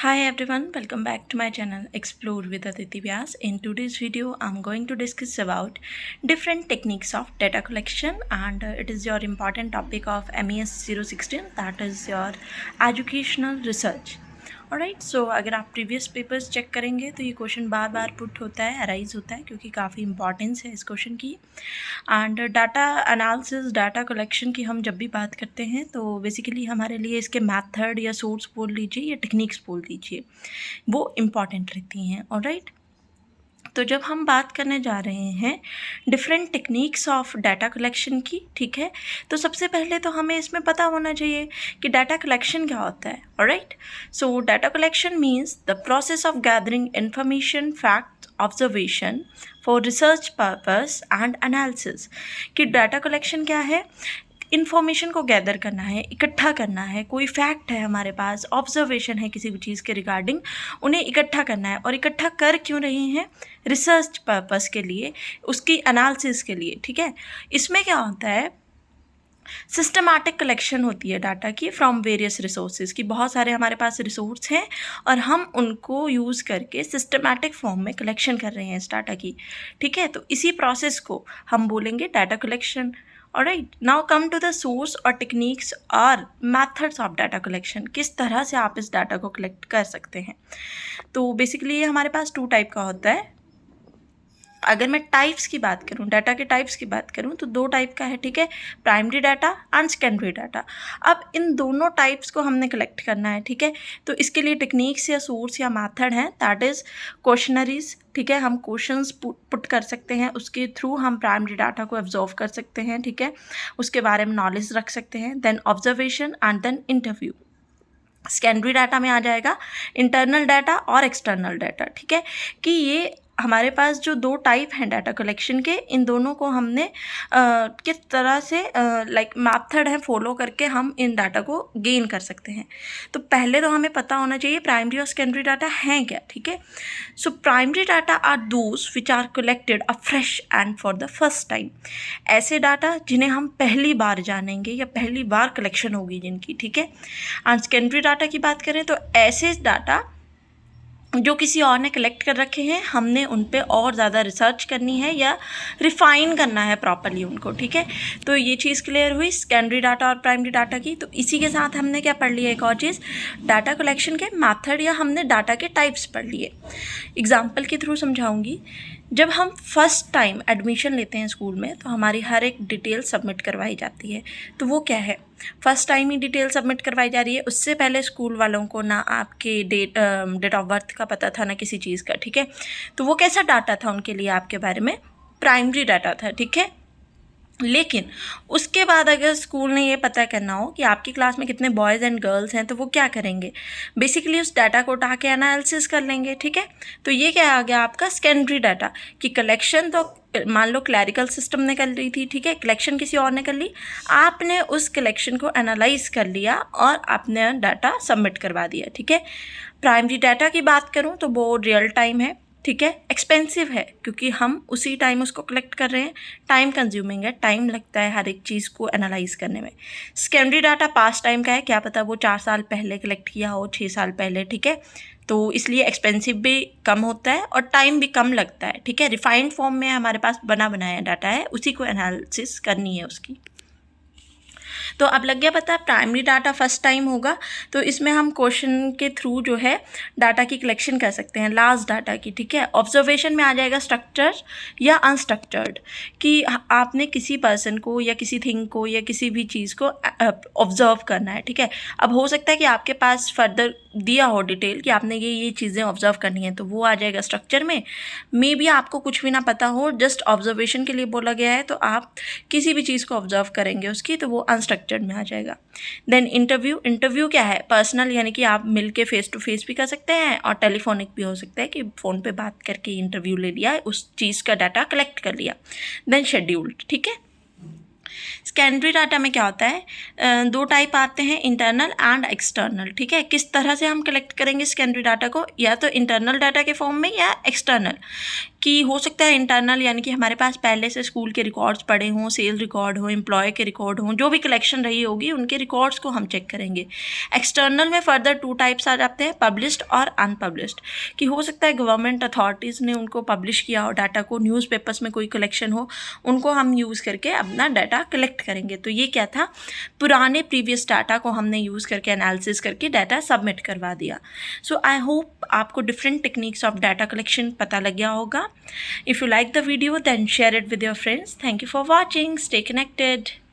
Hi everyone, welcome back to my channel Explore with Aditi Vyas. In today's video, I'm going to discuss about different techniques of data collection and it is your important topic of MES 016, that is your educational research. Alright so अगर आप previous papers check करेंगे तो ये question बार बार put होता है, arise होता है क्योंकि काफ़ी इंपॉर्टेंस है इस क्वेश्चन की. And data analysis, data collection की हम जब भी बात करते हैं तो बेसिकली हमारे लिए इसके मेथड या सोर्स बोल लीजिए या टेक्निक्स बोल दीजिए, वो इम्पॉर्टेंट रहती हैं. ऑलराइट, तो जब हम बात करने जा रहे हैं different techniques of data collection की, ठीक है, तो सबसे पहले तो हमें इसमें पता होना चाहिए कि डाटा कलेक्शन क्या होता है. Alright, so data collection means the process of gathering information, fact, observation for research purpose and analysis. कि डाटा कलेक्शन क्या है? इन्फॉर्मेशन को गैदर करना है, इकट्ठा करना है, कोई फैक्ट है हमारे पास, ऑब्जर्वेशन है किसी भी चीज़ के रिगार्डिंग, उन्हें इकट्ठा करना है. और इकट्ठा कर क्यों रहे हैं? रिसर्च पर्पस के लिए, उसकी एनालिसिस के लिए. ठीक है, इसमें क्या होता है, सिस्टमैटिक कलेक्शन होती है डाटा की फ्रॉम वेरियस रिसोर्सेज की. बहुत सारे हमारे पास रिसोर्स हैं और हम उनको यूज़ करके सिस्टमैटिक फॉर्म में कलेक्शन कर रहे हैं इस डाटा की. ठीक है, तो इसी प्रोसेस को हम बोलेंगे data collection. Alright, now come to the source और टेक्निक्स और मेथड्स ऑफ डाटा कलेक्शन. किस तरह से आप इस डाटा को कलेक्ट कर सकते हैं. तो बेसिकली ये हमारे पास 2 टाइप का होता है. अगर मैं टाइप्स की बात करूं, डाटा के टाइप्स की बात करूं, तो 2 टाइप का है. ठीक है, primary data and secondary data. अब इन दोनों टाइप्स को हमने कलेक्ट करना है. ठीक है, तो इसके लिए टेक्निक्स या सोर्स या मेथड हैं, दैट इज़ क्वेश्चनरीज. ठीक है, हम क्वेश्चंस पुट कर सकते हैं, उसके थ्रू हम प्राइमरी डाटा को ऑब्जर्व कर सकते हैं. ठीक है, उसके बारे में नॉलेज रख सकते हैं. Then observation and then interview. Secondary data में आ जाएगा इंटरनल डाटा और एक्सटर्नल डाटा. ठीक है, कि ये हमारे पास जो 2 टाइप हैं डाटा कलेक्शन के, इन दोनों को हमने किस तरह से मेथड है फॉलो करके हम इन डाटा को गेन कर सकते हैं. तो पहले तो हमें पता होना चाहिए प्राइमरी और सेकेंडरी डाटा हैं क्या. ठीक है, so primary data are those which are collected afresh and for the first time. ऐसे डाटा जिन्हें हम पहली बार जानेंगे या पहली बार कलेक्शन होगी जिनकी. ठीक है, एंड सेकेंडरी डाटा की बात करें तो ऐसे डाटा जो किसी और ने कलेक्ट कर रखे हैं, हमने उन पे और ज़्यादा रिसर्च करनी है या रिफ़ाइन करना है प्रॉपर्ली उनको. ठीक है, तो ये चीज़ क्लियर हुई सेकेंडरी डाटा और प्राइमरी डाटा की. तो इसी के साथ हमने क्या पढ़ लिया, एक और चीज़, डाटा कलेक्शन के मेथड या हमने डाटा के टाइप्स पढ़ लिए. एग्जाम्पल के थ्रू समझाऊंगी. जब हम फर्स्ट टाइम एडमिशन लेते हैं स्कूल में तो हमारी हर एक डिटेल सबमिट करवाई जाती है. तो वो क्या है, फर्स्ट टाइम ही डिटेल सबमिट करवाई जा रही है. उससे पहले स्कूल वालों को ना आपके डेट ऑफ बर्थ का पता था ना किसी चीज़ का. ठीक है, तो वो कैसा डाटा था उनके लिए आपके बारे में? प्राइमरी डाटा था. ठीक है, लेकिन उसके बाद अगर स्कूल ने ये पता करना हो कि आपकी क्लास में कितने बॉयज़ एंड गर्ल्स हैं, तो वो क्या करेंगे, बेसिकली उस डाटा को उठा के एनालिसिस कर लेंगे. ठीक है, तो ये क्या आ गया आपका सेकेंडरी डाटा. कि कलेक्शन तो मान लो क्लैरिकल सिस्टम ने कर ली थी. ठीक है, कलेक्शन किसी और ने कर ली, आपने उस कलेक्शन को एनालाइज कर लिया और आपने डाटा सबमिट करवा दिया. ठीक है, प्राइमरी डाटा की बात करूँ तो वो रियल टाइम है. ठीक है, एक्सपेंसिव है क्योंकि हम उसी टाइम उसको कलेक्ट कर रहे हैं, टाइम कंज्यूमिंग है, टाइम लगता है हर एक चीज़ को एनालाइज करने में. सेकेंडरी डाटा पास्ट टाइम का है, क्या पता वो 4 साल पहले कलेक्ट किया हो, 6 साल पहले. ठीक है, तो इसलिए एक्सपेंसिव भी कम होता है और टाइम भी कम लगता है. ठीक है, रिफाइंड फॉर्म में हमारे पास बना बनाया डाटा है, उसी को एनालिसिस करनी है उसकी. तो अब लग गया पता, प्राइमरी डाटा फर्स्ट टाइम होगा तो इसमें हम क्वेश्चन के थ्रू जो है डाटा की कलेक्शन कर सकते हैं, लास्ट डाटा की. ठीक है, ऑब्जर्वेशन में आ जाएगा स्ट्रक्चर या अनस्ट्रक्चर्ड, कि आपने किसी पर्सन को या किसी थिंग को या किसी भी चीज़ को ऑब्जर्व करना है. ठीक है, अब हो सकता है कि आपके पास फर्दर दिया हो डिटेल कि आपने ये चीज़ें ऑब्जर्व करनी है, तो वो आ जाएगा स्ट्रक्चर में. मे बी आपको कुछ भी ना पता हो, जस्ट ऑब्जर्वेशन के लिए बोला गया है, तो आप किसी भी चीज़ को ऑब्जर्व करेंगे उसकी, तो वो अनस्ट्रक्चर्ड में आ जाएगा. देन इंटरव्यू क्या है, पर्सनल, यानी कि आप मिल के फेस टू फेस भी कर सकते हैं और टेलीफोनिक भी हो सकता है कि फ़ोन पे बात करके इंटरव्यू ले लिया, उस चीज़ का डाटा कलेक्ट कर लिया. Then scheduled. ठीक है, सेकेंडरी डाटा में क्या होता है, दो टाइप आते हैं, इंटरनल एंड एक्सटर्नल। ठीक है, किस तरह से हम कलेक्ट करेंगे सेकेंडरी डाटा को, या तो इंटरनल डाटा के फॉर्म में या एक्सटर्नल कि हो सकता है इंटरनल यानी कि हमारे पास पहले से स्कूल के रिकॉर्ड्स पड़े हों, सेल रिकॉर्ड हो, एम्प्लॉय के रिकॉर्ड हों, जो भी कलेक्शन रही होगी उनके रिकॉर्ड्स को हम चेक करेंगे। एक्सटर्नल में फर्दर टू टाइप्स आ जाते हैं, पब्लिश्ड और अनपब्लिश्ड, कि हो सकता है गवर्नमेंट अथॉरिटीज़ ने उनको पब्लिश किया हो डाटा को, न्यूज़पेपर्स में कोई कलेक्शन हो, उनको हम यूज़ करके अपना डाटा कलेक्ट करेंगे। तो ये क्या था, पुराने प्रीवियस डाटा को हमने यूज़ करके एनालिसिस करके डाटा सबमिट करवा दिया। सो आई होप आपको different techniques of data collection पता लग गया होगा। If you like the video, then share it with your friends. Thank you for watching. Stay connected.